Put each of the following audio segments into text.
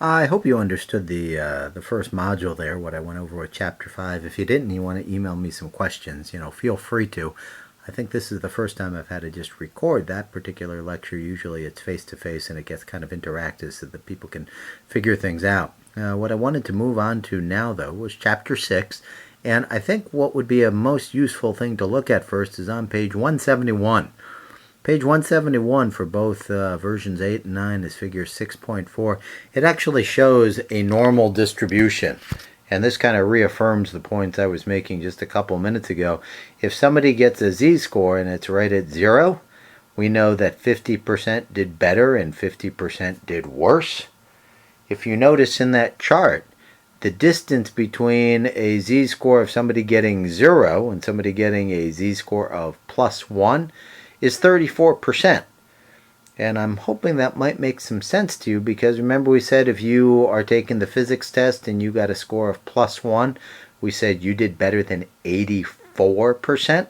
I hope you understood the first module there, what I went over with Chapter 5. If you didn't, you want to email me some questions, feel free to. I think this is the first time I've had to just record that particular lecture. Usually it's face-to-face and it gets kind of interactive so that people can figure things out. What I wanted to move on to now, though, was Chapter 6. And I think what would be a most useful thing to look at first is on page 171. Page 171 for both versions 8 and 9 is figure 6.4. It actually shows a normal distribution. And this kind of reaffirms the points I was making just a couple minutes ago. If somebody gets a z-score and it's right at 0, we know that 50% did better and 50% did worse. If you notice in that chart, the distance between a z-score of somebody getting 0 and somebody getting a z-score of +1 is 34%. And I'm hoping that might make some sense to you, because remember we said if you are taking the physics test and you got a score of +1, we said you did better than 84%.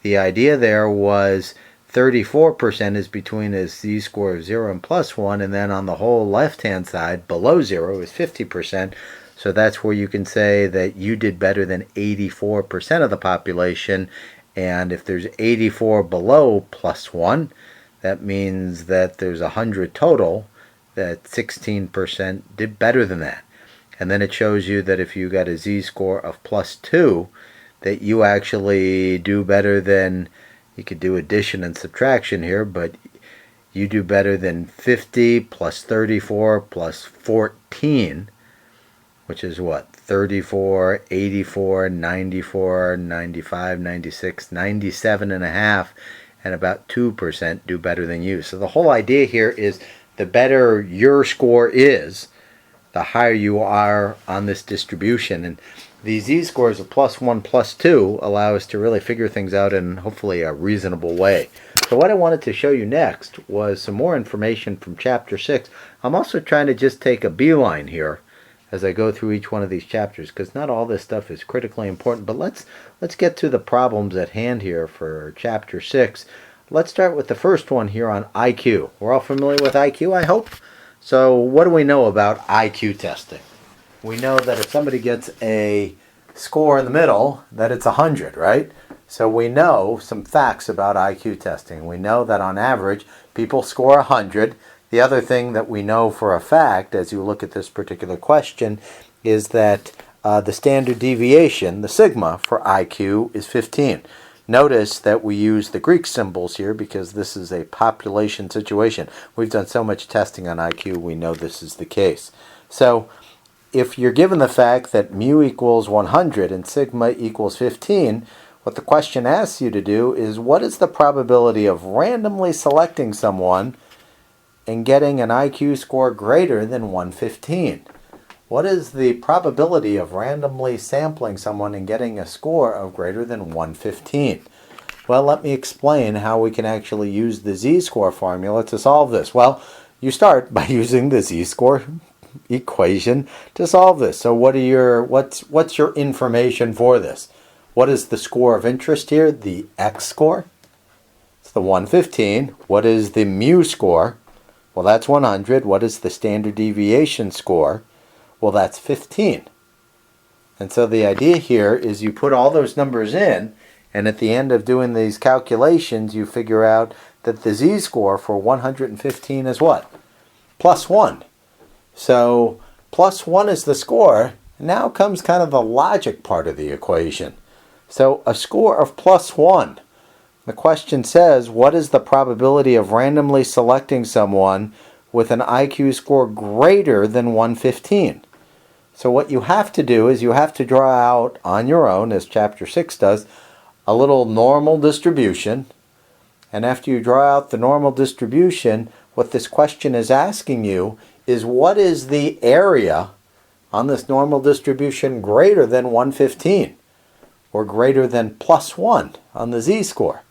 The idea there was 34% is between a z-score of 0 and +1, and then on the whole left-hand side, below 0 is 50%. So that's where you can say that you did better than 84% of the population. And if there's 84 below +1, that means that there's 100 total, that 16% did better than that. And then it shows you that if you got a z-score of +2, that you actually do better than, you could do addition and subtraction here, but you do better than 50 plus 34 plus 14, which is what? 34, 84, 94, 95, 96, 97 and a half, and about 2% do better than you. So the whole idea here is the better your score is, the higher you are on this distribution. And these z-scores of +1, +2 allow us to really figure things out in hopefully a reasonable way. So what I wanted to show you next was some more information from Chapter 6. I'm also trying to just take a beeline here as I go through each one of these chapters, because not all this stuff is critically important. But let's get to the problems at hand here for Chapter 6. Let's start with the first one here on IQ. We're all familiar with IQ, I hope. So what do we know about IQ testing? We know that if somebody gets a score in the middle, that it's 100, right? So we know some facts about IQ testing. We know that on average, people score 100. The other thing that we know for a fact, as you look at this particular question, is that the standard deviation, the sigma, for IQ is 15. Notice that we use the Greek symbols here because this is a population situation. We've done so much testing on IQ, we know this is the case. So if you're given the fact that mu equals 100 and sigma equals 15, what the question asks you to do is, what is the probability of randomly selecting someone and getting an IQ score greater than 115? What is the probability of randomly sampling someone and getting a score of greater than 115? Well, let me explain how we can actually use the z-score formula to solve this. Well, you start by using the z-score equation to solve this. So what's your information for this? What is the score of interest here? The x score. It's the 115. What is the mu score? Well, that's 100. What is the standard deviation score? Well, that's 15. And so the idea here is you put all those numbers in, and at the end of doing these calculations, you figure out that the z-score for 115 is what? +1. So +1 is the score. Now comes kind of the logic part of the equation. So a score of +1. The question says, what is the probability of randomly selecting someone with an IQ score greater than 115? So what you have to do is you have to draw out on your own, as Chapter 6 does, a little normal distribution. And after you draw out the normal distribution, what this question is asking you is, what is the area on this normal distribution greater than 115? Or greater than +1 on the z-score?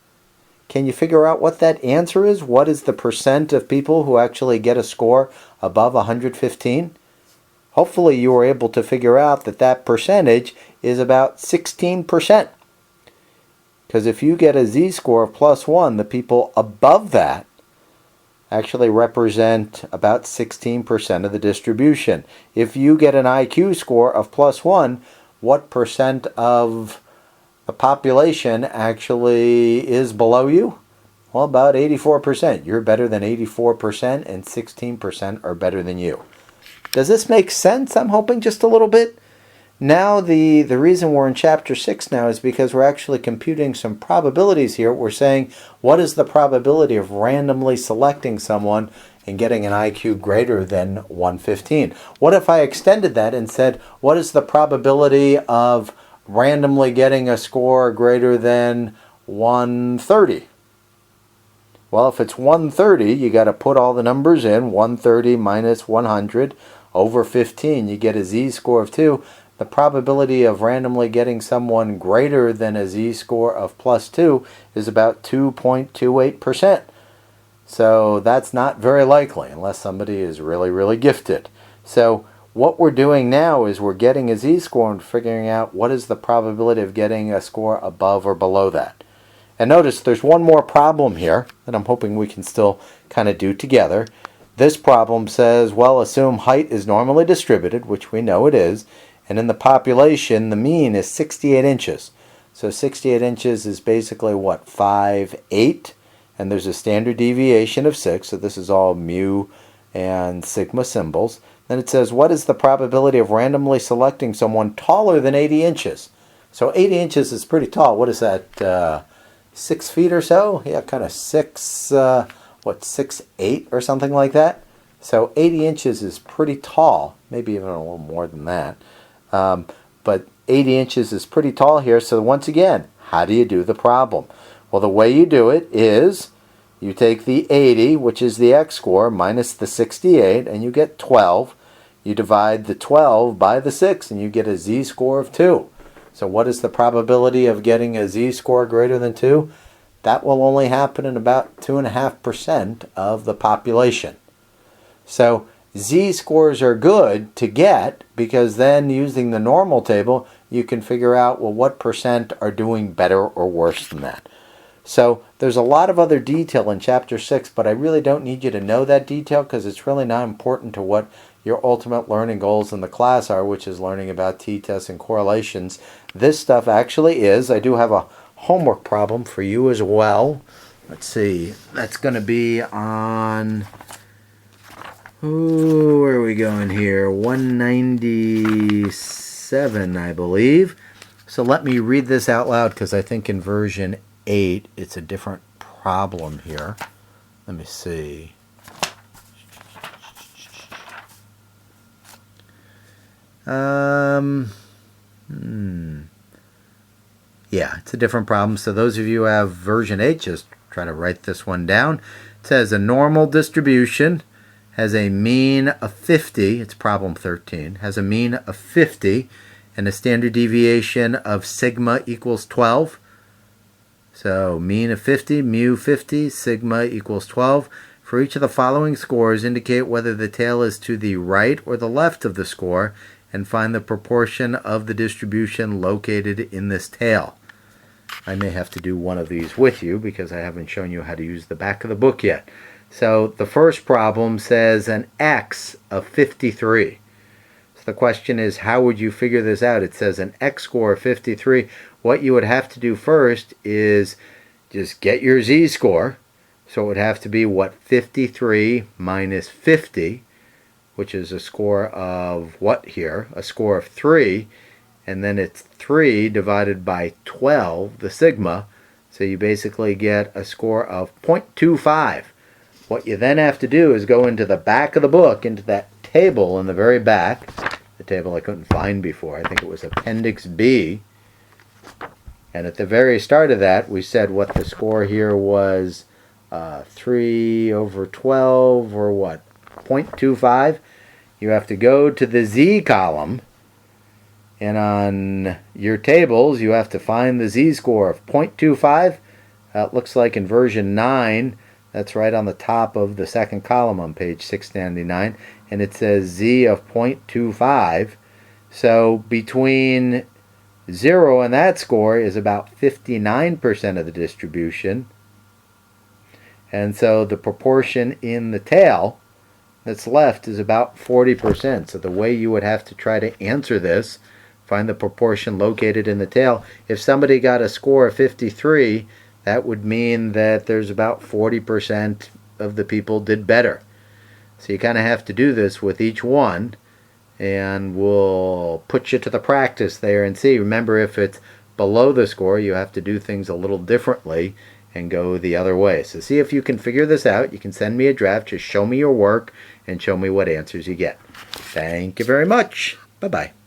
Can you figure out what that answer is? What is the percent of people who actually get a score above 115? Hopefully you were able to figure out that that percentage is about 16%. Because if you get a z-score of +1, the people above that actually represent about 16% of the distribution. If you get an IQ score of +1, what percent of the population actually is below you? Well, about 84%. You're better than 84%, and 16% are better than you. Does this make sense? I'm hoping just a little bit. Now, the reason we're in Chapter 6 now is because we're actually computing some probabilities here. We're saying, what is the probability of randomly selecting someone and getting an IQ greater than 115? What if I extended that and said, what is the probability of randomly getting a score greater than 130? Well, if it's 130, you got to put all the numbers in. 130 minus 100 over 15, you get a z-score of 2. The probability of randomly getting someone greater than a z-score of +2 is about 2.28%. So that's not very likely unless somebody is really, really gifted. So what we're doing now is we're getting a z-score and figuring out what is the probability of getting a score above or below that. And notice there's one more problem here that I'm hoping we can still kind of do together. This problem says, well, assume height is normally distributed, which we know it is, and in the population, the mean is 68 inches. So 68 inches is basically what, 5'8", and there's a standard deviation of 6, so this is all mu and sigma symbols. Then it says, what is the probability of randomly selecting someone taller than 80 inches? So 80 inches is pretty tall. What is that, 6 feet or so? Yeah, kind of 6'8" or something like that. So 80 inches is pretty tall, maybe even a little more than that. But 80 inches is pretty tall here. So once again, how do you do the problem? Well, the way you do it is you take the 80, which is the x-score, minus the 68, and you get 12. You divide the 12 by the 6, and you get a z-score of 2. So what is the probability of getting a z-score greater than 2? That will only happen in about 2.5% of the population. So z-scores are good to get because then using the normal table, you can figure out, well, what percent are doing better or worse than that. So there's a lot of other detail in Chapter 6, but I really don't need you to know that detail because it's really not important to what your ultimate learning goals in the class are, which is learning about t-tests and correlations. This stuff actually is. I do have a homework problem for you as well. Let's see. That's going to be on... Ooh, where are we going here? 197, I believe. So let me read this out loud because I think in version 8 it's a different problem here. Let me see. Yeah, it's a different problem. So those of you who have version 8, just try to write this one down. It says a normal distribution has a mean of 50, it's problem 13, has a mean of 50 and a standard deviation of sigma equals 12. So mean of 50, mu 50, sigma equals 12. For each of the following scores, indicate whether the tail is to the right or the left of the score and find the proportion of the distribution located in this tail. I may have to do one of these with you because I haven't shown you how to use the back of the book yet. So the first problem says an x of 53. So the question is, how would you figure this out? It says an x score of 53. What you would have to do first is just get your z-score. So it would have to be, what, 53 minus 50, which is a score of what here? A score of 3. And then it's 3 divided by 12, the sigma. So you basically get a score of 0.25. What you then have to do is go into the back of the book, into that table in the very back, the table I couldn't find before. I think it was Appendix B. And at the very start of that, we said what the score here was, 3 over 12, or what, 0.25. You have to go to the Z column, and on your tables, you have to find the z-score of 0.25. It looks like in version 9, that's right on the top of the second column on page 699, and it says z of 0.25. So between 0 and that score is about 59% of the distribution. And so the proportion in the tail that's left is about 40%. So the way you would have to try to answer this, find the proportion located in the tail. If somebody got a score of 53, that would mean that there's about 40% of the people did better. So you kind of have to do this with each one, and we'll put you to the practice there and see. Remember, if it's below the score, you have to do things a little differently and go the other way. So see if you can figure this out. You can send me a draft. Just show me your work and show me what answers you get. Thank you very much. Bye-bye.